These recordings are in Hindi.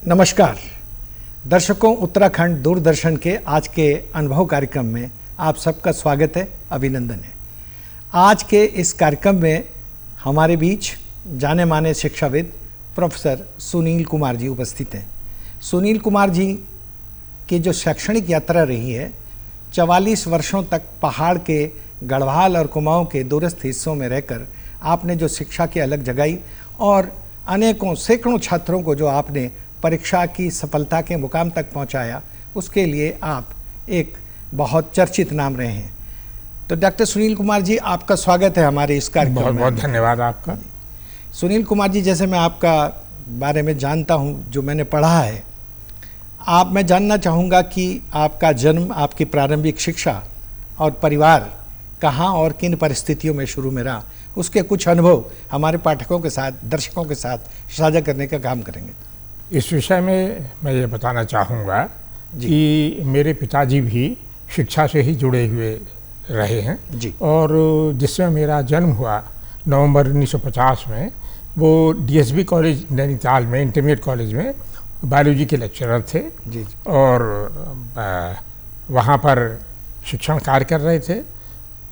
नमस्कार दर्शकों, उत्तराखंड दूरदर्शन के आज के अनुभव कार्यक्रम में आप सबका स्वागत है, अभिनंदन है। आज के इस कार्यक्रम में हमारे बीच जाने माने शिक्षाविद प्रोफेसर सुनील कुमार जी उपस्थित हैं। सुनील कुमार जी की जो शैक्षणिक यात्रा रही है, 44 वर्षों तक पहाड़ के गढ़वाल और कुमाऊं के दूरस्थ हिस्सों में रहकर आपने जो शिक्षा की अलग जगाई और अनेकों सैकड़ों छात्रों को जो आपने परीक्षा की सफलता के मुकाम तक पहुंचाया, उसके लिए आप एक बहुत चर्चित नाम रहे हैं। तो डॉक्टर सुनील कुमार जी, आपका स्वागत है हमारे इस कार्यक्रम में। बहुत बहुत धन्यवाद आपका। सुनील कुमार जी, जैसे मैं आपका बारे में जानता हूं, जो मैंने पढ़ा है, मैं जानना चाहूँगा कि आपका जन्म, आपकी प्रारंभिक शिक्षा और परिवार कहाँ और किन परिस्थितियों में शुरू में रहा, उसके कुछ अनुभव हमारे पाठकों के साथ, दर्शकों के साथ साझा करने का काम करेंगे। इस विषय में मैं ये बताना चाहूँगा कि मेरे पिताजी भी शिक्षा से ही जुड़े हुए रहे हैं जी। और जिसमें मेरा जन्म हुआ नवंबर 1950 में, वो डीएसबी कॉलेज नैनीताल में, इंटरमीडिएट कॉलेज में बायोलॉजी के लेक्चरर थे जी। और वहाँ पर शिक्षण कार्य कर रहे थे।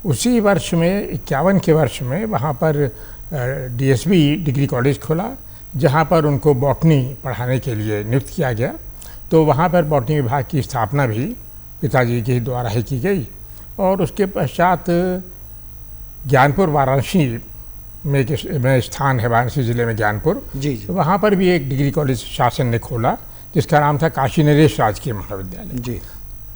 उसी वर्ष में 51 के वर्ष में वहाँ पर डीएसबी डिग्री कॉलेज खुला, जहाँ पर उनको बॉटनी पढ़ाने के लिए नियुक्त किया गया। तो वहाँ पर बॉटनी विभाग की स्थापना भी पिताजी के द्वारा ही की गई और उसके पश्चात ज्ञानपुर वाराणसी में स्थान है, वाराणसी ज़िले में ज्ञानपुर जी। वहाँ पर भी एक डिग्री कॉलेज शासन ने खोला जिसका नाम था काशी नरेश राजकीय महाविद्यालय जी।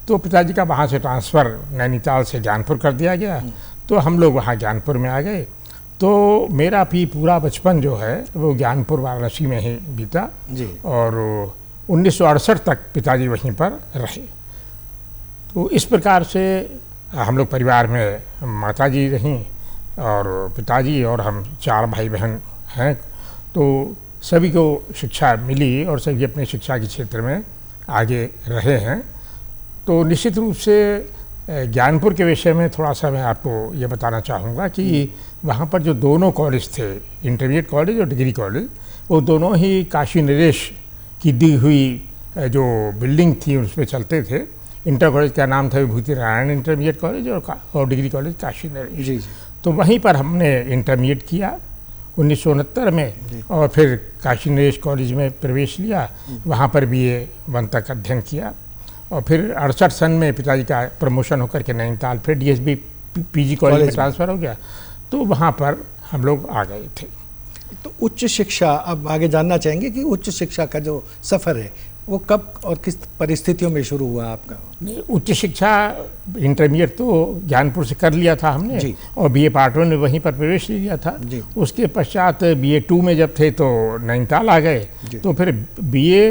तो पिताजी का वहाँ से ट्रांसफ़र नैनीताल से ज्ञानपुर कर दिया गया। तो हम लोग वहाँ ज्ञानपुर में आ गए। तो मेरा भी पूरा बचपन जो है वो ज्ञानपुर वाराणसी में ही बीता जी। और 1968 तक पिताजी वहीं पर रहे। तो इस प्रकार से हम लोग परिवार में माताजी रहीं और पिताजी और हम 4 भाई बहन हैं। तो सभी को शिक्षा मिली और सभी अपने शिक्षा के क्षेत्र में आगे रहे हैं। तो निश्चित रूप से ज्ञानपुर के विषय में थोड़ा सा मैं आपको ये बताना चाहूँगा कि वहाँ पर जो दोनों कॉलेज थे, इंटरमीडिएट कॉलेज और डिग्री कॉलेज, वो दोनों ही काशी नरेश की दी हुई जो बिल्डिंग थी उसमें चलते थे। इंटर कॉलेज का नाम था विभूति नारायण इंटरमीडिएट कॉलेज और डिग्री कॉलेज काशी नरेश। जी। तो वहीं पर हमने इंटरमीडिएट किया 1969 में और फिर काशी नरेश कॉलेज में प्रवेश लिया। वहाँ पर BA 1 तक अध्ययन किया और फिर 68 सन में पिताजी का प्रमोशन होकर के नैनीताल फिर DSB PG कॉलेज में ट्रांसफ़र हो गया। तो वहाँ पर हम लोग आ गए थे। तो उच्च शिक्षा, अब आगे जानना चाहेंगे कि उच्च शिक्षा का जो सफ़र है वो कब और किस परिस्थितियों में शुरू हुआ आपका? उच्च शिक्षा इंटरमीडिएट तो ज्ञानपुर से कर लिया था हमने जी। और BA पार्ट 1 में वहीं पर प्रवेश ले लिया था जी। उसके पश्चात BA 2 में जब थे तो नैनीताल आ गए। तो फिर BA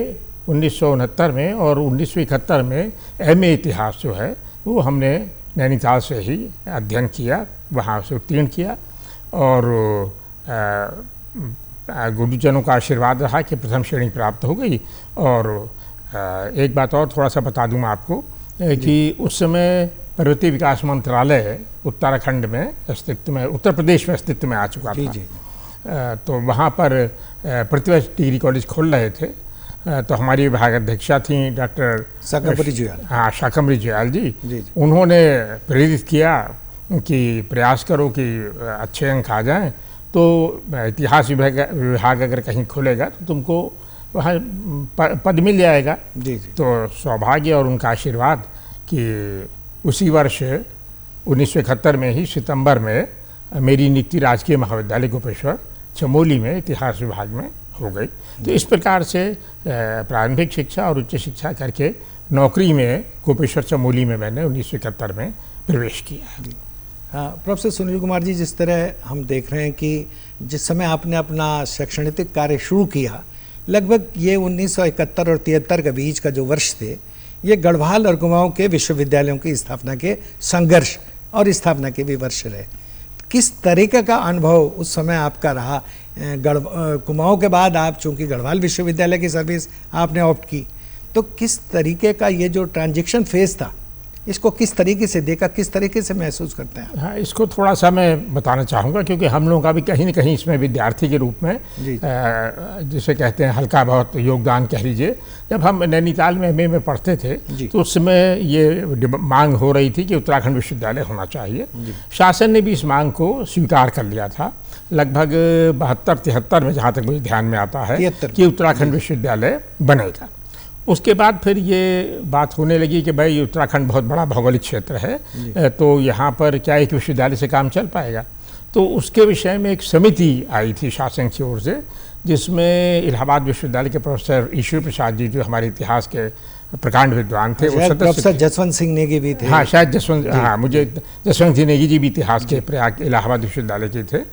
1969 में और 1971 में MA इतिहास जो है वो हमने नैनीताल से ही अध्ययन किया, वहाँ से उत्तीर्ण किया और गुरुजनों का आशीर्वाद रहा कि प्रथम श्रेणी प्राप्त हो गई। और एक बात और थोड़ा सा बता दूँ आपको कि उस समय पर्वतीय विकास मंत्रालय उत्तराखंड में अस्तित्व में, उत्तर प्रदेश में अस्तित्व में आ चुका था। जी। तो वहाँ पर प्रतिवर्ष डिग्री कॉलेज खोल रहे थे। तो हमारी विभागाध्यक्षा थी डॉक्टर शाकंभरी जुयाल। हाँ, शाकंभरी जुयाल जी। जी। उन्होंने प्रेरित किया कि प्रयास करो कि अच्छे अंक आ जाएं। तो इतिहास विभाग अगर कहीं खुलेगा तो तुमको वहाँ पद मिल जाएगा। जी। तो सौभाग्य और उनका आशीर्वाद कि उसी वर्ष 1971 में ही सितंबर में मेरी नियुक्ति राजकीय महाविद्यालय गोपेश्वर चमोली में इतिहास विभाग में हो गई। तो इस प्रकार से प्रारंभिक शिक्षा और उच्च शिक्षा करके नौकरी में गोपेश्वर चमोली में मैंने 1971 में प्रवेश किया। हाँ, प्रोफेसर सुनील कुमार जी, जिस तरह हम देख रहे हैं कि जिस समय आपने अपना शैक्षणिक कार्य शुरू किया, लगभग ये 1971 और 73 के बीच का जो वर्ष थे, ये गढ़वाल और कुमाऊं के विश्वविद्यालयों की स्थापना के संघर्ष और स्थापना के भी वर्ष रहे। किस तरीके का अनुभव उस समय आपका रहा? कुमाऊं के बाद आप चूँकि गढ़वाल विश्वविद्यालय की सर्विस आपने ऑप्ट की, तो किस तरीके का ये जो ट्रांजिशन फेज था इसको किस तरीके से देखा, किस तरीके से महसूस करते हैं? हाँ, इसको थोड़ा सा मैं बताना चाहूँगा, क्योंकि हम लोगों का भी कहीं न कहीं इसमें विद्यार्थी के रूप में जिसे कहते हैं हल्का बहुत योगदान कह लीजिए। जब हम नैनीताल में एमए में पढ़ते थे तो उस समय ये मांग हो रही थी कि उत्तराखंड विश्वविद्यालय होना चाहिए। शासन ने भी इस मांग को स्वीकार कर लिया था लगभग 72-73 में, जहाँ तक मुझे ध्यान में आता है कि उत्तराखंड विश्वविद्यालय बनेगा। उसके बाद फिर ये बात होने लगी कि भाई उत्तराखंड बहुत बड़ा भौगोलिक क्षेत्र है, तो यहाँ पर क्या एक विश्वविद्यालय से काम चल पाएगा। तो उसके विषय में एक समिति आई थी शासन की ओर से, जिसमें इलाहाबाद विश्वविद्यालय के प्रोफेसर ईश्वर प्रसाद जी, जो हमारे इतिहास के प्रकांड विद्वान थे, वो प्रोफेसर जसवंत सिंह नेगी भी थे। हाँ, शायद जसवंत सिंह नेगी जी भी इतिहास के प्रयाग इलाहाबाद विश्वविद्यालय के थे।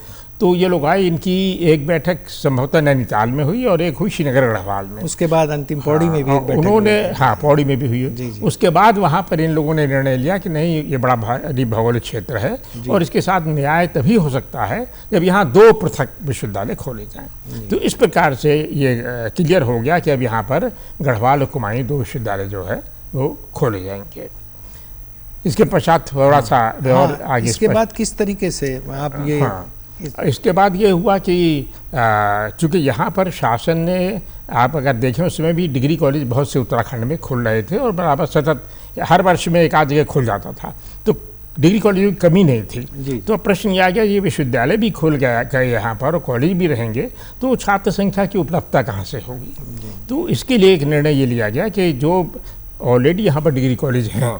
तो ये लोग आए, इनकी एक बैठक संभवतः नैनीताल में हुई और एक हुई श्रीनगर गढ़वाल में। उसके बाद अंतिम पौड़ी में भी एक बैठक उन्होंने, हाँ, पौड़ी में भी हुई। उसके बाद वहाँ पर इन लोगों ने निर्णय लिया कि नहीं, ये बड़ा भारी भौगोलिक क्षेत्र है और इसके साथ न्याय तभी हो सकता है जब यहाँ 2 पृथक विश्वविद्यालय खोले जाएं। तो इस प्रकार से ये क्लियर हो गया कि अब यहाँ पर गढ़वाल और कुमायूं 2 विश्वविद्यालय जो है वो खोले जाएंगे। इसके पश्चात थोड़ा सा और आगे, इसके बाद किस तरीके से आप ये, इसके बाद ये हुआ कि चूँकि यहाँ पर शासन ने, आप अगर देखें उस समय भी डिग्री कॉलेज बहुत से उत्तराखंड में खुल रहे थे और बराबर सतत हर वर्ष में एक आध जगह खुल जाता था, तो डिग्री कॉलेज की कमी नहीं थी। तो प्रश्न ये आ गया, ये विश्वविद्यालय भी खुल गए यहाँ पर और कॉलेज भी रहेंगे, तो छात्र संख्या की उपलब्धता कहाँ से होगी। तो इसके लिए एक निर्णय ये लिया गया कि जो ऑलरेडी यहाँ पर डिग्री कॉलेज हैं,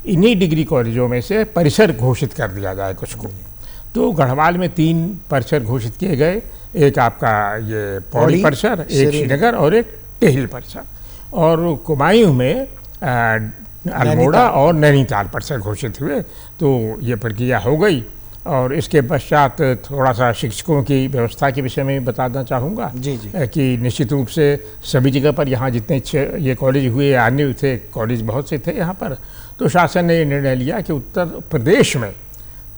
इन्हीं डिग्री कॉलेजों में से परिसर घोषित कर दिया जाए कुछ को। तो गढ़वाल में 3 परिसर घोषित किए गए, एक आपका ये पौड़ी परिसर, एक श्रीनगर और एक टेहरी परिसर, और कुमायूं में अल्मोड़ा और नैनीताल परिसर घोषित हुए। तो ये प्रक्रिया हो गई और इसके पश्चात थोड़ा सा शिक्षकों की व्यवस्था के विषय में बताना चाहूँगा कि निश्चित रूप से सभी जगह पर यहाँ जितने ये कॉलेज हुए, अन्य थे कॉलेज बहुत से थे यहाँ पर, तो शासन ने निर्णय लिया कि उत्तर प्रदेश में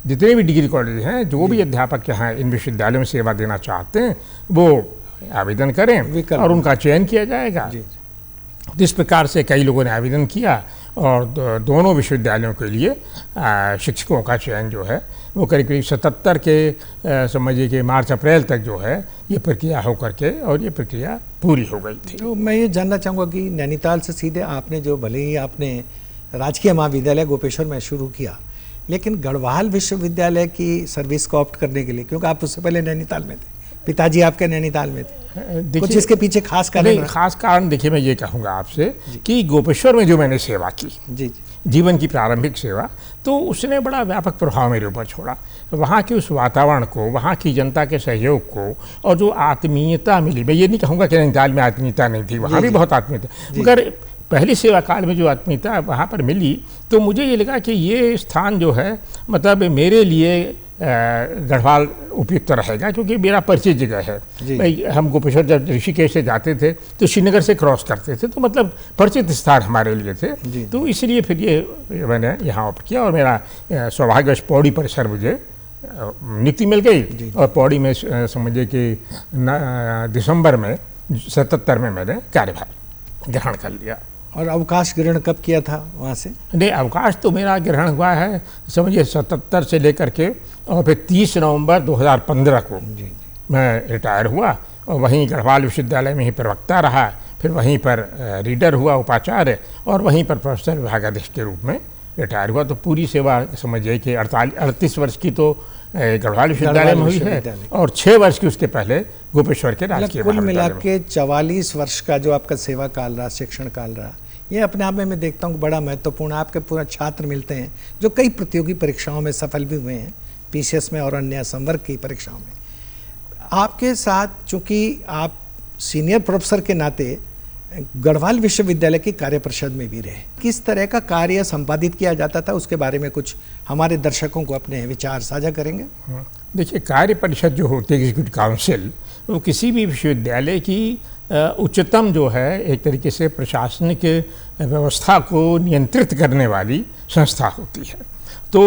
जितने भी डिग्री कॉलेज हैं, जो भी अध्यापक यहाँ इन विश्वविद्यालयों में सेवा देना चाहते हैं, वो आवेदन करें और उनका चयन किया जाएगा। इस प्रकार से कई लोगों ने आवेदन किया और दोनों विश्वविद्यालयों के लिए शिक्षकों का चयन जो है वो करीब 77 के समझिए कि मार्च अप्रैल तक जो है ये प्रक्रिया हो करके और ये प्रक्रिया पूरी हो गई थी। तो मैं ये जानना चाहूँगा कि नैनीताल से सीधे आपने जो, भले ही आपने राजकीय महाविद्यालय गोपेश्वर में शुरू किया, लेकिन गढ़वाल विश्वविद्यालय की सर्विस को ऑप्ट करने के लिए, क्योंकि आप उससे पहले नैनीताल में थे, पिताजी आपके नैनीताल में थे, कुछ इसके पीछे खास कारण? खास कारण देखिए, मैं ये कहूँगा आपसे कि गोपेश्वर में जो मैंने सेवा की, जीवन की प्रारंभिक सेवा, तो उसने बड़ा व्यापक प्रभाव मेरे ऊपर छोड़ा। वहाँ के उस वातावरण को, वहाँ की जनता के सहयोग को और जो आत्मीयता मिली, मैं ये नहीं कहूँगा कि नैनीताल में आत्मीयता नहीं थी, वहाँ भी बहुत आत्मीयता, मगर पहले सेवा काल में जो आत्मीयता वहाँ पर मिली, तो मुझे ये लगा कि ये स्थान जो है मतलब मेरे लिए गढ़वाल उपयुक्त रहेगा, क्योंकि मेरा परिचित जगह है। भाई हम गोपेश्वर जब ऋषिकेश से जाते थे तो श्रीनगर से क्रॉस करते थे, तो मतलब परिचित स्थान हमारे लिए थे। तो इसलिए फिर ये मैंने यहाँ ऑप्ट किया और मेरा सौभाग्यवश पौड़ी परिसर मुझे नियुक्ति मिल गई और पौड़ी में समझिए कि दिसंबर में 77 में मैंने कार्यभार ग्रहण कर लिया। और अवकाश ग्रहण कब किया था वहाँ से? नहीं, अवकाश तो मेरा ग्रहण हुआ है समझिए 77 से लेकर के और फिर 30 नवंबर 2015 को मैं रिटायर हुआ और वहीं गढ़वाल विश्वविद्यालय में ही प्रवक्ता रहा, फिर वहीं पर रीडर हुआ, उपाचार्य, और वहीं पर प्रोफेसर विभागाध्यक्ष के रूप में रिटायर हुआ। तो पूरी सेवा समझिए कि 38 वर्ष की तो गढ़वाल विश्वविद्यालय में हुई है और 6 वर्ष की उसके पहले गोपेश्वर के राजकीय कुल मिला के 44 वर्ष का जो आपका सेवा काल रहा, शिक्षण काल रहा, ये अपने आप में मैं देखता हूँ बड़ा महत्वपूर्ण। आपके पूरा छात्र मिलते हैं जो कई प्रतियोगी परीक्षाओं में सफल भी हुए हैं, पीसीएस में और अन्य संवर्ग की परीक्षाओं में। आपके साथ चूँकि आप सीनियर प्रोफेसर के नाते गढ़वाल विश्वविद्यालय की कार्य परिषद में भी रहे, किस तरह का कार्य संपादित किया जाता था, उसके बारे में कुछ हमारे दर्शकों को अपने विचार साझा करेंगे? देखिए, कार्य परिषद जो होती है एग्जीक्यूटिव काउंसिल, वो किसी भी विश्वविद्यालय की उच्चतम जो है एक तरीके से प्रशासनिक व्यवस्था को नियंत्रित करने वाली संस्था होती है। तो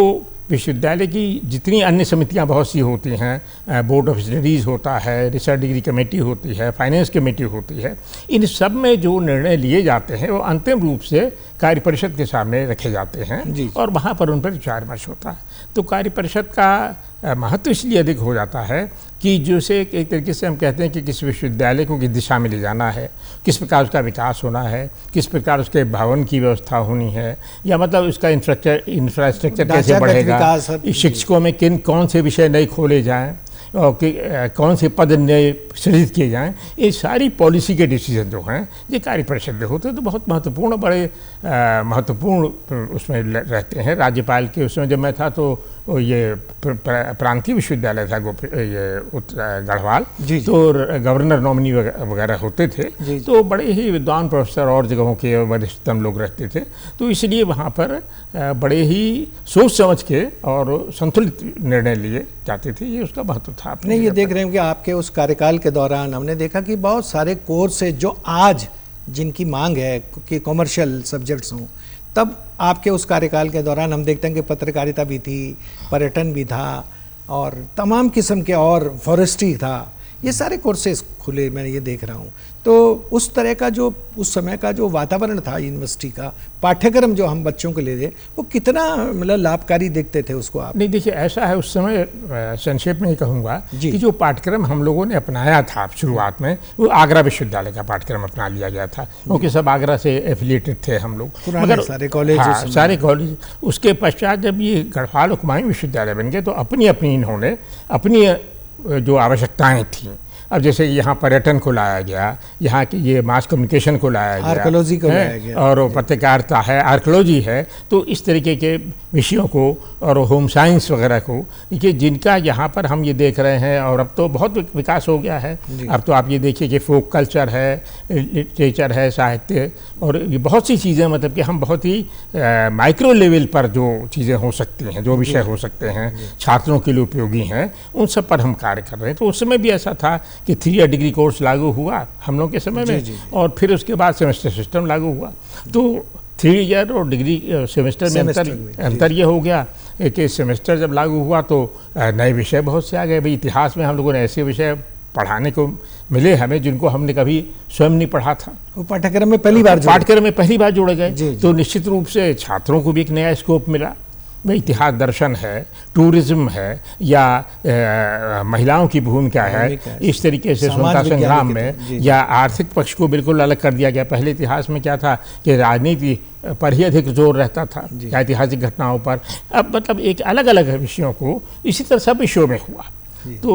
विश्वविद्यालय की जितनी अन्य समितियां बहुत सी होती हैं, बोर्ड ऑफ स्टडीज़ होता है, रिसर्च डिग्री कमेटी होती है, फाइनेंस कमेटी होती है, इन सब में जो निर्णय लिए जाते हैं वो अंतिम रूप से कार्य परिषद के सामने रखे जाते हैं और वहाँ पर उन पर विचार विमर्श होता है। तो कार्य परिषद का महत्व इसलिए अधिक हो जाता है कि जैसे एक तरीके से हम कहते हैं कि किस विश्वविद्यालय को किस दिशा में ले जाना है, किस प्रकार उसका विकास होना है, किस प्रकार उसके भवन की व्यवस्था होनी है, या मतलब उसका इंफ्रास्ट्रक्चर कैसे बढ़ेगा, शिक्षकों में कौन से विषय नए खोले जाएं और कौन से पद नए सृजित किए जाएं, ये सारी पॉलिसी के डिसीजन जो हैं ये कार्य परिषद में होते हैं। तो बहुत महत्वपूर्ण, बड़े महत्वपूर्ण उसमें रहते हैं। राज्यपाल के उसमें जब मैं था तो ये प्रांतीय विश्वविद्यालय था ये गढ़वाल, तो गवर्नर नॉमिनी वगैरह होते थे, तो बड़े ही विद्वान प्रोफेसर और जगहों के वरिष्ठतम लोग रहते थे। तो इसलिए वहाँ पर बड़े ही सोच समझ के और संतुलित निर्णय लिए जाते थे, ये उसका महत्व था। नहीं, ये देख रहे हैं कि आपके उस कार्यकाल के दौरान हमने देखा कि बहुत सारे कोर्स है जो आज जिनकी मांग है कि कॉमर्शियल सब्जेक्ट्स हों, तब आपके उस कार्यकाल के दौरान हम देखते हैं कि पत्रकारिता भी थी, पर्यटन भी था और तमाम किस्म के, और फॉरेस्ट्री था, ये सारे कोर्सेज खुले, मैं ये देख रहा हूँ। तो उस तरह का जो उस समय का जो वातावरण था यूनिवर्सिटी का, पाठ्यक्रम जो हम बच्चों को ले रहे, वो कितना मतलब लाभकारी देखते थे उसको आप? नहीं, देखिए ऐसा है, उस समय संक्षेप में ये कहूँगा कि जो पाठ्यक्रम हम लोगों ने अपनाया था शुरुआत में, वो आगरा विश्वविद्यालय का पाठ्यक्रम अपना लिया गया था, क्योंकि सब आगरा से एफिलिएटेड थे हम लोग, मगर सारे कॉलेज। हाँ, सारे कॉलेज। उसके पश्चात जब ये गढ़वाल हुमायूं विश्वविद्यालय बन गए तो अपनी अपनी इन्होंने अपनी जो आवश्यकताएँ थीं, अब जैसे यहाँ पर्यटन को लाया गया, यहाँ की ये मास कम्युनिकेशन को लाया गया, आर्कोलॉजी को लाया गया, और पत्रकारिता है, आर्कोलॉजी है, तो इस तरीके के विषयों को और होम साइंस वगैरह को, कि जिनका यहाँ पर हम ये देख रहे हैं, और अब तो बहुत विकास हो गया है। अब तो आप ये देखिए कि फोक कल्चर है, लिटरेचर है, साहित्य, और ये बहुत सी चीज़ें, मतलब कि हम बहुत ही माइक्रो लेवल पर जो चीज़ें हो सकती हैं, जो विषय हो सकते हैं, छात्रों के लिए उपयोगी हैं, उन सब पर हम कार्य कर रहे हैं। तो उस समय भी ऐसा था कि 3 ईयर डिग्री कोर्स लागू हुआ हम लोग के समय में, और फिर उसके बाद सेमेस्टर सिस्टम लागू हुआ। तो 3 ईयर और डिग्री सेमेस्टर में अंतर ये हो गया कि सेमेस्टर जब लागू हुआ तो नए विषय बहुत से आ गए। भाई इतिहास में हम लोगों ने ऐसे विषय पढ़ाने को मिले हमें जिनको हमने कभी स्वयं नहीं पढ़ा था, वो पाठ्यक्रम में पहली बार जोड़े गए। तो निश्चित रूप से छात्रों को भी एक नया स्कोप मिला। में इतिहास दर्शन है, टूरिज्म है, या महिलाओं की भूमिका है, इस तरीके से स्वतंत्रता संग्राम में, या आर्थिक पक्ष को बिल्कुल अलग कर दिया गया। पहले इतिहास में क्या था कि राजनीति पर ही अधिक जोर रहता था, या ऐतिहासिक घटनाओं पर। अब मतलब एक अलग अलग विषयों को इसी तरह सब विषयों में हुआ। तो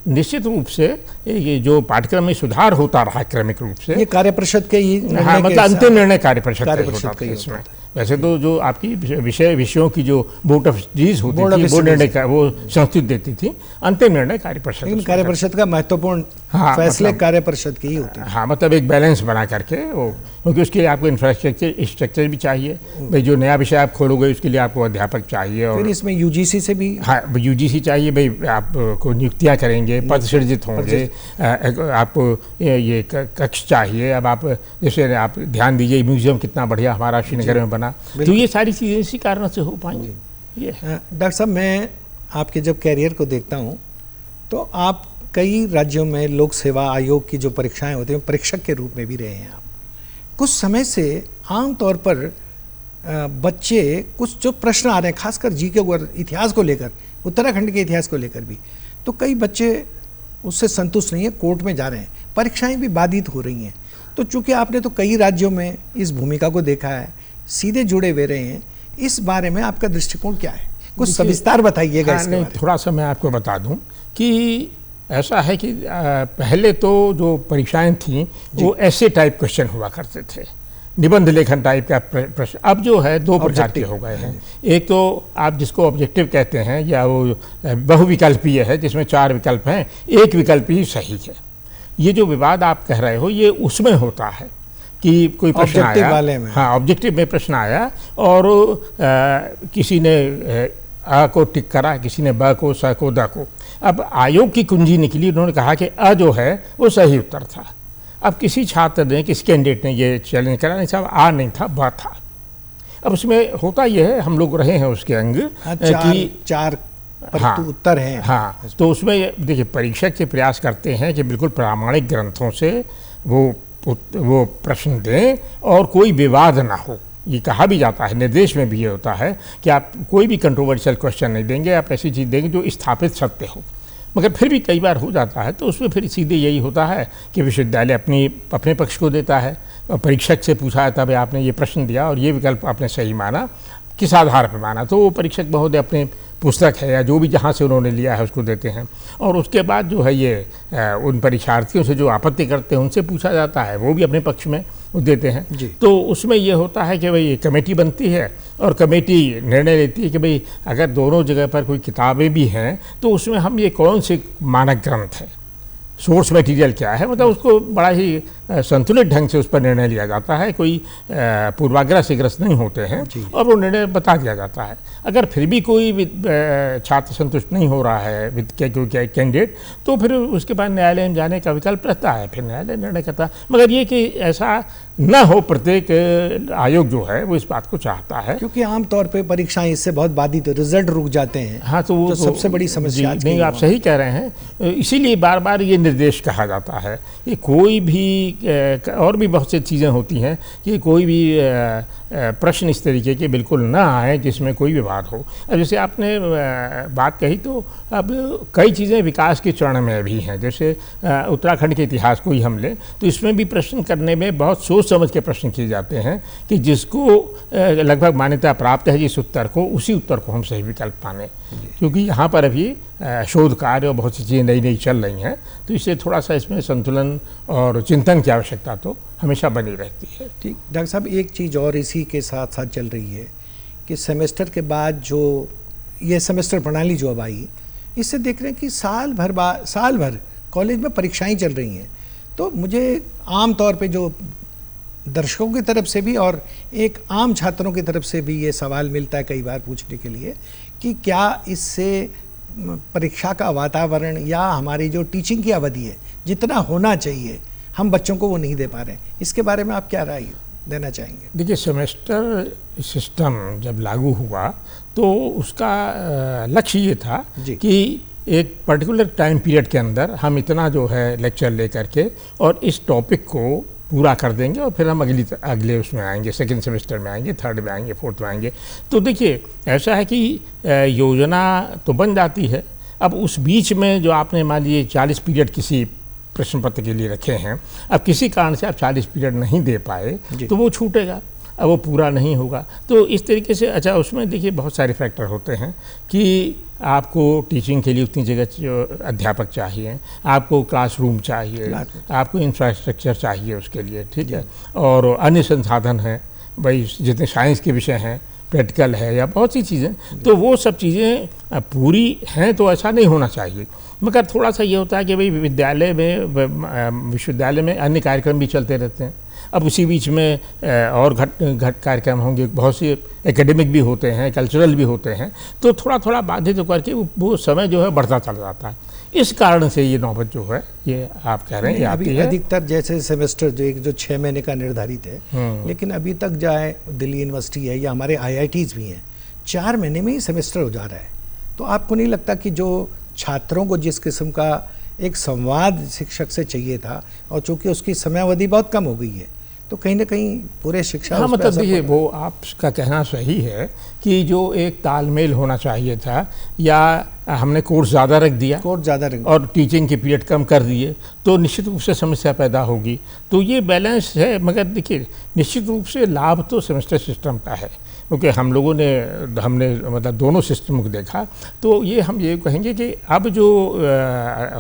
निश्चित रूप से ये जो पाठ्यक्रम में सुधार होता रहा क्रमिक रूप से, ये कार्य परिषद के ही मतलब अंतिम निर्णय कार्य परिषद का होता था इसमें। वैसे तो जो आपकी विषयों की जो बोर्ड ऑफ स्टडीज होती थी, वो निर्णय का वो संस्थित देती थी, अंतिम निर्णय कार्य परिषद। लेकिन कार्य परिषद का महत्वपूर्ण फैसले कार्य परिषद के ही होते हैं। हाँ, मतलब एक बैलेंस बना करके वो, क्योंकि उसके लिए आपको इंफ्रास्ट्रक्चर भी चाहिए। भाई जो नया विषय आप खोलोगे उसके लिए आपको अध्यापक चाहिए, और फिर इसमें यूजीसी से भी, हाँ यूजीसी चाहिए। भाई आपको नियुक्तियाँ करेंगे, पद सृजित होंगे, आपको ये कक्ष चाहिए। अब आप जैसे आप ध्यान दीजिए म्यूजियम कितना बढ़िया हमारा श्रीनगर में बना, तो ये सारी चीज़ें इसी कारण से हो पाएंगी। डॉक्टर साहब, मैं आपके जब कैरियर को देखता हूँ तो आप कई राज्यों में लोक सेवा आयोग की जो परीक्षाएं होती हैं, परीक्षक के रूप में भी रहे हैं आप। कुछ समय से आमतौर पर बच्चे कुछ जो प्रश्न आ रहे हैं, खासकर जी के ऊपर, इतिहास को लेकर, उत्तराखंड के इतिहास को लेकर भी, तो कई बच्चे उससे संतुष्ट नहीं है, कोर्ट में जा रहे हैं, परीक्षाएं भी बाधित हो रही हैं। तो चूंकि आपने तो कई राज्यों में इस भूमिका को देखा है, सीधे जुड़े हुए रहे हैं, इस बारे में आपका दृष्टिकोण क्या है? कुछ सविस्तार बताइएगा। नहीं, थोड़ा सा मैं आपको बता दूं कि ऐसा है कि पहले तो जो परीक्षाएं थीं वो ऐसे टाइप क्वेश्चन हुआ करते थे, निबंध लेखन टाइप का प्रश्न। अब जो है 2 प्रकार के हो गए हैं। एक तो आप जिसको ऑब्जेक्टिव कहते हैं, या वो बहुविकल्पीय है जिसमें 4 विकल्प हैं, एक विकल्प ही सही है। ये जो विवाद आप कह रहे हो ये उसमें होता है कि कोई प्रश्न आया, हाँ ऑब्जेक्टिव में प्रश्न आया, और किसी ने अ को टिक करा, किसी ने ब को, स को, द को। अब आयोग की कुंजी निकली, उन्होंने कहा कि अ जो है वो सही उत्तर था। अब किसी छात्र ने, किसी कैंडिडेट ने ये चैलेंज करा, नहीं साहब आ नहीं था, ब था। अब उसमें होता यह है, हम लोग रहे हैं उसके अंग हाँ, कि चार हाँ, उत्तर हैं। हाँ, तो उसमें देखिए परीक्षक के प्रयास करते हैं कि बिल्कुल प्रामाणिक ग्रंथों से वो प्रश्न दें और कोई विवाद ना हो। ये कहा भी जाता है, निर्देश में भी ये होता है कि आप कोई भी कंट्रोवर्शियल क्वेश्चन नहीं देंगे, आप ऐसी चीज़ देंगे जो स्थापित सत्य हो। मगर फिर भी कई बार हो जाता है, तो उसमें फिर सीधे यही होता है कि विश्वविद्यालय अपने पक्ष को देता है और परीक्षक से पूछा जाता है आपने ये प्रश्न दिया और ये विकल्प आपने सही माना, किस आधार पर माना, तो वो परीक्षक महोदय अपने पुस्तक है या जो भी जहाँ से उन्होंने लिया है उसको देते हैं। और उसके बाद जो है ये उन परीक्षार्थियों से जो आपत्ति करते हैं उनसे पूछा जाता है, वो भी अपने पक्ष में देते हैं। तो उसमें ये होता है कि भाई कमेटी बनती है और कमेटी निर्णय लेती है कि भाई अगर दोनों जगह पर कोई किताबें भी हैं तो उसमें हम ये कौन से मानक ग्रंथ है, सोर्स मटेरियल क्या है, मतलब उसको बड़ा ही संतुलित ढंग से उस पर निर्णय लिया जाता है, कोई पूर्वाग्रह से ग्रस्त नहीं होते हैं और वो निर्णय बता दिया जाता है। अगर फिर भी कोई छात्र संतुष्ट नहीं हो रहा है विद कैंडिडेट, तो फिर उसके बाद न्यायालय में जाने का विकल्प रहता है, फिर न्यायालय निर्णय करता है। मगर ये कि ऐसा न हो, प्रत्येक आयोग जो है वो इस बात को चाहता है, क्योंकि आमतौर पे परीक्षाएं इससे बहुत बाधित, रिजल्ट रुक जाते हैं। हाँ, तो वो सबसे बड़ी समस्या। नहीं, आप सही कह रहे हैं, इसीलिए बार बार ये निर्देश कहा जाता है कि कोई भी और भी बहुत सी चीज़ें होती हैं कि कोई भी प्रश्न इस तरीके के बिल्कुल ना आए जिसमें कोई विवाद हो। अब जैसे आपने बात कही, तो अब कई चीज़ें विकास के चरण में भी हैं। जैसे उत्तराखंड के इतिहास को ही हम लें तो इसमें भी प्रश्न करने में बहुत सोच समझ के प्रश्न किए जाते हैं कि जिसको लगभग मान्यता प्राप्त है जिस उत्तर को, उसी उत्तर को हम सही विकल्प माने, क्योंकि यहाँ पर अभी शोध कार्य और बहुत सी चीज़ें नई नई चल रही हैं, तो इससे थोड़ा सा इसमें संतुलन और चिंतन की आवश्यकता तो हमेशा बनी रहती है। ठीक, डॉक्टर साहब एक चीज़ और इसी के साथ साथ चल रही है कि सेमेस्टर के बाद जो ये सेमेस्टर प्रणाली जो अब आई, इससे देख रहे हैं कि साल भर कॉलेज में परीक्षाएं चल रही हैं। तो मुझे आम तौर पे जो दर्शकों की तरफ से भी और एक आम छात्रों की तरफ से भी ये सवाल मिलता है कई बार पूछने के लिए कि क्या इससे परीक्षा का वातावरण या हमारी जो टीचिंग की अवधि है, जितना होना चाहिए हम बच्चों को वो नहीं दे पा रहे हैं। इसके बारे में आप क्या राय देना चाहेंगे? देखिए, सेमेस्टर सिस्टम जब लागू हुआ तो उसका लक्ष्य ये था कि एक पर्टिकुलर टाइम पीरियड के अंदर हम इतना जो है लेक्चर ले करके और इस टॉपिक को पूरा कर देंगे और फिर हम अगले उसमें आएंगे, सेकेंड सेमेस्टर में आएंगे, थर्ड में आएंगे, फोर्थ में आएंगे। तो देखिए, ऐसा है कि योजना तो बन जाती है, अब उस बीच में जो आपने मान लीजिए 40 पीरियड किसी प्रश्न पत्र के लिए रखे हैं, अब किसी कारण से आप 40 पीरियड नहीं दे पाए तो वो छूटेगा, अब वो पूरा नहीं होगा। तो इस तरीके से अच्छा, उसमें देखिए बहुत सारे फैक्टर होते हैं कि आपको टीचिंग के लिए उतनी जगह जो अध्यापक चाहिए, आपको क्लासरूम चाहिए, आपको इंफ्रास्ट्रक्चर चाहिए उसके लिए, ठीक है, और अन्य संसाधन हैं, भाई जितने साइंस के विषय हैं, प्रैक्टिकल है या बहुत सी चीज़ें, तो वो सब चीज़ें पूरी हैं तो ऐसा नहीं होना चाहिए। मगर थोड़ा सा ये होता है कि भाई विश्वविद्यालय में अन्य कार्यक्रम भी चलते रहते हैं। अब उसी बीच में और घट कार्यक्रम होंगे, बहुत से एकेडमिक भी होते हैं, कल्चरल भी होते हैं, तो थोड़ा थोड़ा बाधित होकर के वो समय जो है बढ़ता चला जाता है। इस कारण से ये नौबत जो है ये आप कह रहे हैं अभी अधिकतर जैसे सेमेस्टर जो 6 महीने का निर्धारित है, लेकिन अभी तक जाए दिल्ली यूनिवर्सिटी है या हमारे IITs भी हैं, 4 महीने में ही सेमेस्टर हो जा रहा है। तो आपको नहीं लगता कि जो छात्रों को जिस किस्म का एक संवाद शिक्षक से चाहिए था, और चूंकि उसकी समयावधि बहुत कम हो गई है, तो कहीं ना कहीं पूरे शिक्षा, हाँ, मतलब देखिए, वो आपका कहना सही है कि जो एक तालमेल होना चाहिए था, या हमने कोर्स ज़्यादा रख दिया और टीचिंग के पीरियड कम कर दिए, तो निश्चित रूप से समस्या पैदा होगी। तो ये बैलेंस है। मगर देखिए, निश्चित रूप से लाभ तो सेमेस्टर सिस्टम का है, क्योंकि हमने मतलब दोनों सिस्टम को देखा, तो ये हम ये कहेंगे कि अब जो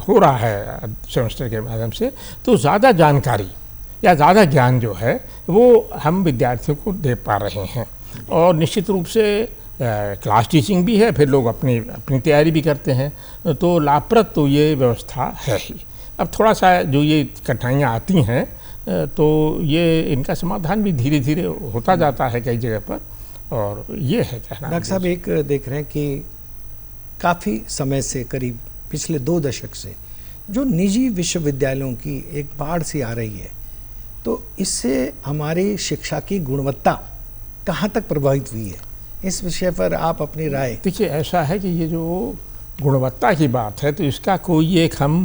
हो रहा है सेमेस्टर के माध्यम से, तो ज़्यादा जानकारी या ज़्यादा ज्ञान जो है वो हम विद्यार्थियों को दे पा रहे हैं, और निश्चित रूप से क्लास टीचिंग भी है, फिर लोग अपनी तैयारी भी करते हैं, तो लाभप्रद तो ये व्यवस्था है ही। अब थोड़ा सा जो ये कठिनाइयाँ आती हैं, तो ये इनका समाधान भी धीरे धीरे होता जाता है कई जगह पर, और ये है कहना। डॉक्टर साहब, एक देख रहे हैं कि काफ़ी समय से, करीब पिछले 2 दशक से जो निजी विश्वविद्यालयों की एक बाढ़ सी आ रही है, तो इससे हमारी शिक्षा की गुणवत्ता कहाँ तक प्रभावित हुई है, इस विषय पर आप अपनी राय। देखिए, ऐसा है कि ये जो गुणवत्ता की बात है तो इसका कोई एक हम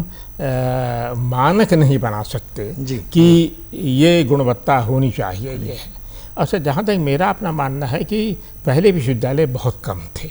मानक नहीं बना सकते जी। कि ये गुणवत्ता होनी चाहिए ये है। अच्छा, जहाँ तक मेरा अपना मानना है कि पहले विश्वविद्यालय बहुत कम थे,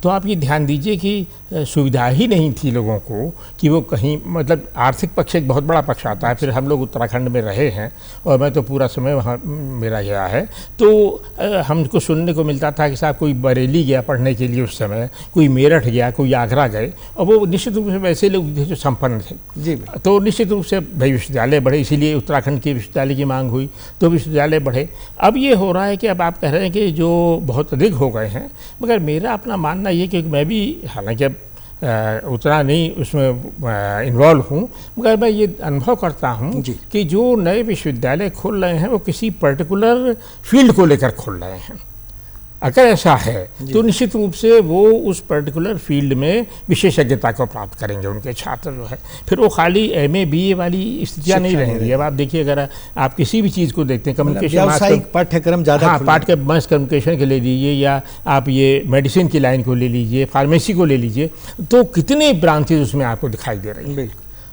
तो आप ये ध्यान दीजिए कि सुविधा ही नहीं थी लोगों को कि वो कहीं, मतलब आर्थिक पक्ष एक बहुत बड़ा पक्ष आता है। फिर हम लोग उत्तराखंड में रहे हैं और मैं तो पूरा समय वहाँ मेरा गया है, तो हमको सुनने को मिलता था कि साहब कोई बरेली गया पढ़ने के लिए उस समय, कोई मेरठ गया, कोई आगरा गए, और वो निश्चित रूप से वैसे लोग थे जो संपन्न थे जी। तो निश्चित रूप से भाई विश्वविद्यालय बढ़े, इसीलिए उत्तराखंड के विश्वविद्यालय की मांग हुई तो विश्वविद्यालय बढ़े। अब ये हो रहा है कि अब आप कह रहे हैं कि जो बहुत अधिक हो गए हैं, मगर मेरा अपना मानना ये कि मैं भी हालांकि अब उतना नहीं उसमें इन्वॉल्व हूँ, मगर मैं ये अनुभव करता हूँ कि जो नए विश्वविद्यालय खुल रहे हैं वो किसी पर्टिकुलर फील्ड को लेकर खुल रहे हैं। अगर ऐसा है तो निश्चित रूप से वो उस पर्टिकुलर फील्ड में विशेषज्ञता को प्राप्त करेंगे उनके छात्र जो है, फिर वो खाली MA BA वाली स्थितियाँ नहीं रहेंगी। अब आप देखिए, अगर आप किसी भी चीज़ को देखते हैं, कम्युनिकेशन व्यावसायिक पाठ्यक्रम ज़्यादा, हाँ, पाठ्यक्रम मास कम्युनिकेशन के ले लीजिए, या आप ये मेडिसिन की लाइन को ले लीजिए, फार्मेसी को ले लीजिए, तो कितने ब्रांचेज उसमें आपको दिखाई दे रही हैं।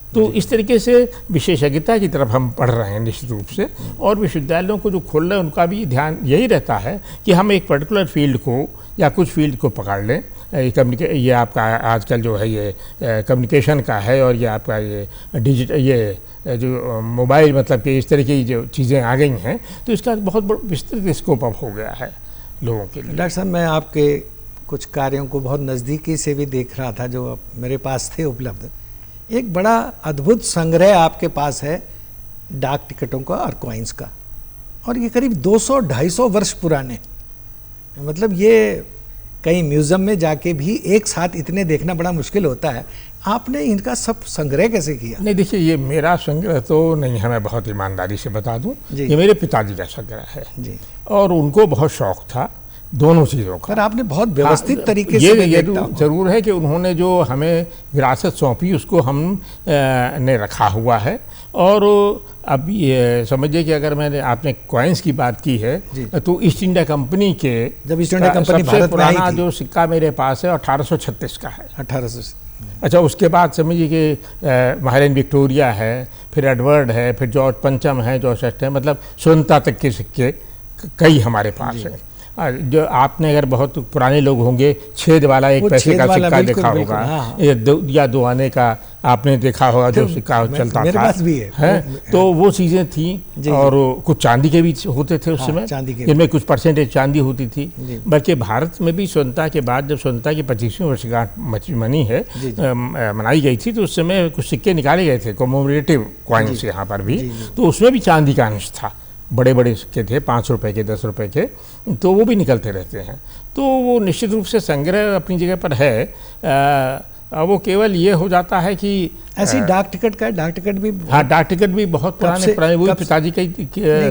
तो इस तरीके से विशेषज्ञता की तरफ हम पढ़ रहे हैं निश्चित रूप से, और विश्वविद्यालयों को जो खोल रहे हैं उनका भी ध्यान यही रहता है कि हम एक पर्टिकुलर फील्ड को या कुछ फील्ड को पकड़ लें। ये आपका आजकल जो है ये कम्युनिकेशन का है, और ये आपका ये डिजिटल, ये जो मोबाइल, मतलब कि इस तरह की जो चीज़ें आ गई हैं, तो इसका बहुत विस्तृत स्कोप अप हो गया है लोगों के लिए। डॉक्टर साहब, मैं आपके कुछ कार्यों को बहुत नज़दीकी से भी देख रहा था जो मेरे पास थे उपलब्ध। एक बड़ा अद्भुत संग्रह आपके पास है डाक टिकटों का और कॉइन्स का, और ये करीब 200-250 वर्ष पुराने, मतलब ये कई म्यूज़ियम में जाके भी एक साथ इतने देखना बड़ा मुश्किल होता है। आपने इनका सब संग्रह कैसे किया? नहीं, देखिए, ये मेरा संग्रह तो नहीं है, मैं बहुत ईमानदारी से बता दूं, ये मेरे पिताजी का संग्रह है जी। और उनको बहुत शौक था दोनों चीज़ों का। पर आपने बहुत व्यवस्थित तरीके से ये जरूर है कि उन्होंने जो हमें विरासत सौंपी उसको हम ने रखा हुआ है। और अब ये समझिए कि अगर मैंने, आपने कॉइन्स की बात की है, तो ईस्ट इंडिया कंपनी के, जब ईस्ट इंडिया कंपनी भारत में आई थी, जो सिक्का मेरे पास है 1836 का है। 1800। अच्छा, उसके बाद समझिए कि महारानी विक्टोरिया है, फिर एडवर्ड है, फिर जॉर्ज पंचम है, जॉर्ज षष्ठ है, मतलब स्वतंत्रता तक के सिक्के कई हमारे पास है। जो आपने अगर बहुत पुराने लोग होंगे, छेद वाला एक पैसे का सिक्का देखा होगा, या 2 आने का आपने देखा होगा जो सिक्का चलता मेरे था, पास भी है। तो वो चीज़ें थी। और कुछ चांदी के भी होते थे उस समय, जिनमें कुछ परसेंटेज चांदी होती थी। बल्कि भारत में भी स्वतंत्रता के बाद, जब स्वतंत्रता की 25वीं वर्षगांठ मनाई गई थी, तो उस समय कुछ सिक्के निकाले गए थे, कॉमेमोरेटिव कॉइन्स यहाँ पर भी, तो उसमें भी चांदी का अंश था। बड़े बड़े सिक्के थे, 5 रुपए के, 10 रुपए के, तो वो भी निकलते रहते हैं। तो वो निश्चित रूप से संग्रह अपनी जगह पर है। वो केवल ये हो जाता है कि ऐसी डाक टिकट का, डाक टिकट भी, हाँ, डाक टिकट भी बहुत पुराने वो पिताजी का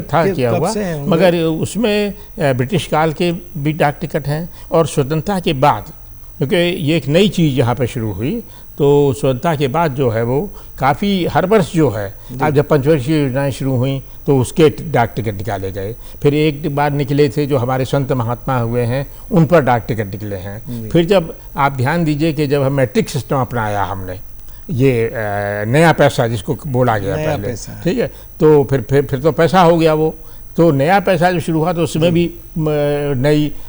था किया हुआ, मगर उसमें ब्रिटिश काल के भी डाक टिकट हैं। और स्वतंत्रता के बाद, क्योंकि ये एक नई चीज़ यहाँ पर शुरू हुई, तो स्वतंत्रता के बाद जो है वो काफ़ी हर वर्ष जो है, अब जब पंचवर्षीय योजनाएं शुरू हुई तो उसके डाक टिकट निकाले गए। फिर एक बार निकले थे जो हमारे संत महात्मा हुए हैं, उन पर डाक टिकट निकले हैं। फिर जब आप ध्यान दीजिए कि जब हम मैट्रिक सिस्टम अपनाया हमने, ये नया पैसा जिसको बोला गया पहले, ठीक है, तो फिर तो पैसा हो गया वो। तो नया पैसा जब शुरू हुआ तो उसमें भी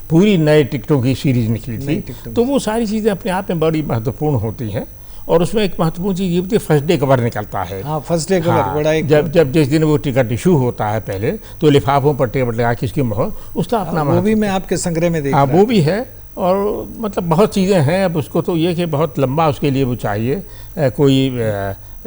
पूरी नए टिकटों की सीरीज निकली थी। तो वो सारी चीज़ें अपने आप में बड़ी महत्वपूर्ण होती हैं। और उसमें एक महत्वपूर्ण चीज़ ये होती है, फर्स्ट डे कवर निकलता है। हाँ, फर्स्ट डे कवर बड़ा एक, जब जिस दिन वो टिकट इशू होता है पहले, तो लिफाफों पर टेबल लगा के इसकी मोहर, उसका अपना वो भी मैं आपके संग्रह में देख रहा हूं। वो भी है। और मतलब बहुत चीज़ें हैं। अब उसको तो ये कि बहुत लंबा उसके लिए वो चाहिए कोई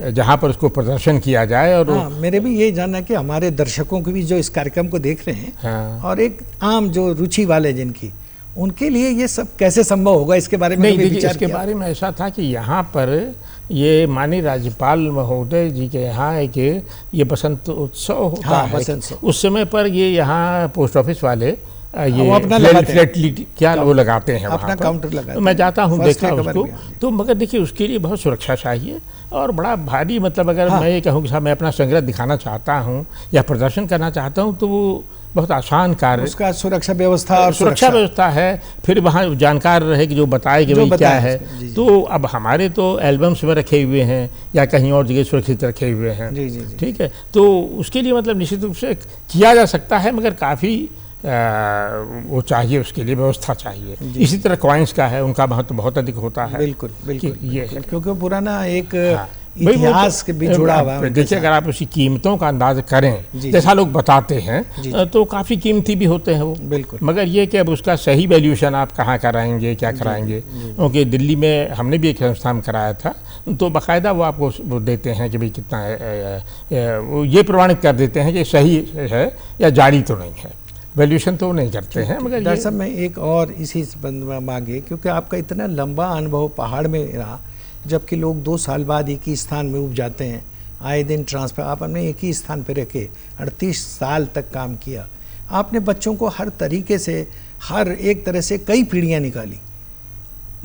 जहाँ पर उसको प्रदर्शन किया जाए। और मेरे भी यही जानना है कि हमारे दर्शकों को भी जो इस कार्यक्रम को देख रहे हैं, और एक आम जो रुचि वाले जिनकी, उनके लिए ये सब कैसे संभव होगा, इसके बारे में नहीं, देखिए, इसके बारे में ऐसा था कि यहाँ पर ये माननीय राज्यपाल महोदय जी के यहाँ एक ये बसंत उत्सव होता है। उस समय पर ये यहाँ पोस्ट ऑफिस वाले ये अपना लगाते हैं। फ्लैट क्या वो लगाते हैं वहाँ अपना पर। काउंटर लगाते तो मैं जाता हूँ, फर्स्ट देखा डे कवर उसको, किया। तो मगर देखिए उसके लिए बहुत सुरक्षा चाहिए और बड़ा भारी, मतलब अगर हाँ। मैं ये कहूँ कि साहब मैं अपना संग्रह दिखाना चाहता हूँ या प्रदर्शन करना चाहता हूँ, तो वो बहुत आसान कार्य, उसका सुरक्षा व्यवस्था और सुरक्षा व्यवस्था है। फिर वहाँ जानकार रहे कि जो बताए कि जो भाई क्या बताए है। उसको, जी, जी। तो अब हमारे तो एल्बम्स में रखे हुए हैं या कहीं और जगह सुरक्षित रखे हुए हैं। जी, जी, जी। ठीक है, तो उसके लिए मतलब निश्चित रूप से किया जा सकता है, मगर काफ़ी वो चाहिए, उसके लिए व्यवस्था चाहिए। इसी तरह कॉइन्स का है, उनका महत्व बहुत अधिक होता है। बिल्कुल बिल्कुल, कि ये है। क्योंकि पुराना एक हाँ। भाई वो इतिहास के भी जुड़ा हुआ है उनके देखिए, साथ। अगर आप उसकी कीमतों का अंदाज करें, जी, जैसा लोग बताते हैं, जी, तो काफ़ी कीमती भी होते हैं वो। बिल्कुल। मगर ये कि अब उसका सही वैल्यूएशन आप कहाँ कराएंगे, क्या कराएंगे। क्योंकि दिल्ली में हमने भी एक संस्था में कराया था, तो बाकायदा वो आपको वो देते हैं कि भाई कितना है, वो ये प्रमाणित कर देते हैं कि सही है या जारी तो नहीं है। वैल्यूएशन तो नहीं करते हैं, मगर डॉक्टर ये साहब मैं एक और इसी संबंध में मांगे, क्योंकि आपका इतना लंबा अनुभव पहाड़ में रहा, जबकि लोग 2 साल बाद एक ही स्थान में उब जाते हैं, आए दिन ट्रांसफर, आपने एक ही स्थान पर रखे 38 साल तक काम किया। आपने बच्चों को हर तरीके से, हर एक तरह से कई पीढ़ियां निकाली।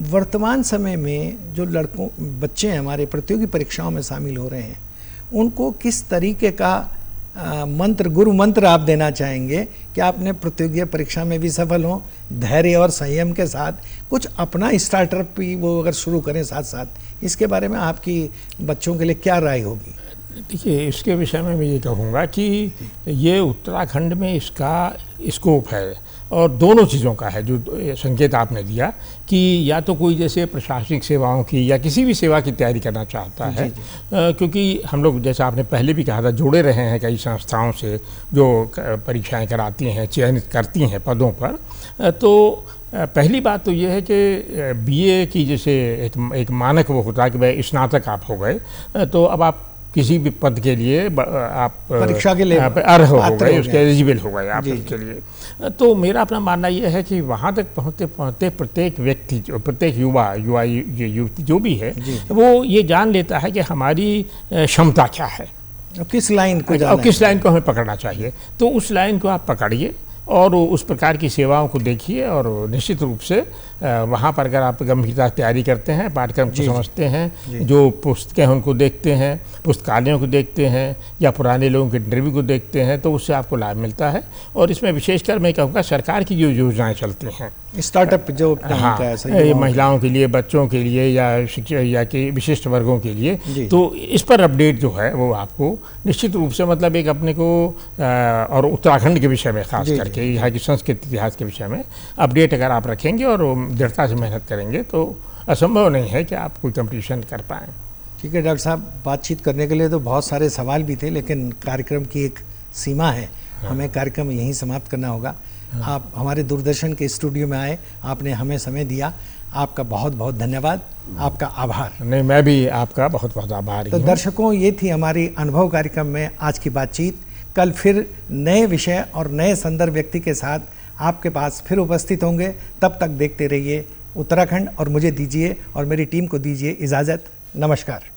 वर्तमान समय में जो बच्चे हैं हमारे प्रतियोगी परीक्षाओं में शामिल हो रहे हैं, उनको किस तरीके का गुरु मंत्र आप देना चाहेंगे कि आपने प्रतियोगी परीक्षा में भी सफल हों, धैर्य और संयम के साथ कुछ अपना स्टार्टअप भी वो अगर शुरू करें साथ साथ, इसके बारे में आपकी बच्चों के लिए क्या राय होगी? देखिए, इसके विषय में मैं ये कहूँगा कि ये उत्तराखंड में इसका स्कोप है और दोनों चीज़ों का है। जो संकेत आपने दिया कि या तो कोई जैसे प्रशासनिक सेवाओं की या किसी भी सेवा की तैयारी करना चाहता है, क्योंकि हम लोग जैसा आपने पहले भी कहा था जुड़े रहे हैं कई संस्थाओं से जो परीक्षाएं कराती हैं, चयनित करती हैं पदों पर। तो पहली बात तो ये है कि बीए की जैसे एक मानक वो होता है कि भाई स्नातक आप हो गए, तो अब आप किसी भी पद के लिए आप परीक्षा के लिए अर्ह हो गए, उसके एलिजिबल हो गए आप उसके लिए। तो मेरा अपना मानना यह है कि वहाँ तक पहुँचते पहुँचते प्रत्येक व्यक्ति, प्रत्येक युवती जो भी है, वो ये जान लेता है कि हमारी क्षमता क्या है, किस लाइन को और किस लाइन को हमें पकड़ना चाहिए। तो उस लाइन को आप पकड़िए और उस प्रकार की सेवाओं को देखिए, और निश्चित रूप से वहाँ पर अगर आप गंभीरता से तैयारी करते हैं, पाठ्यक्रम को समझते हैं, जो पुस्तकें हैं उनको देखते हैं, पुस्तकालयों को देखते हैं या पुराने लोगों के इंटरव्यू को देखते हैं, तो उससे आपको लाभ मिलता है। और इसमें विशेषकर मैं कहूँगा सरकार की जो योजनाएं चलती हैं, स्टार्टअप जो महिलाओं के लिए, बच्चों के लिए या शिक्षा या कि विशिष्ट वर्गों के लिए, तो इस पर अपडेट जो है वो आपको निश्चित रूप से मतलब एक अपने को और उत्तराखंड के विषय में खास करके यहाँ की संस्कृति इतिहास के विषय में अपडेट अगर आप रखेंगे और दृढ़ता से मेहनत करेंगे, तो असंभव नहीं है कि आप कोई कंपटीशन कर पाएँ। ठीक है डॉक्टर साहब, बातचीत करने के लिए तो बहुत सारे सवाल भी थे, लेकिन कार्यक्रम की एक सीमा है, हमें कार्यक्रम यहीं समाप्त करना होगा। आप हमारे दूरदर्शन के स्टूडियो में आए, आपने हमें समय दिया, आपका बहुत बहुत धन्यवाद, आपका आभार। नहीं, मैं भी आपका बहुत बहुत आभारी हूँ। तो दर्शकों, ये थी हमारी अनुभव कार्यक्रम में आज की बातचीत। कल फिर नए विषय और नए संदर्भ व्यक्ति के साथ आपके पास फिर उपस्थित होंगे। तब तक देखते रहिए उत्तराखंड और मुझे दीजिए और मेरी टीम को दीजिए इजाज़त। नमस्कार।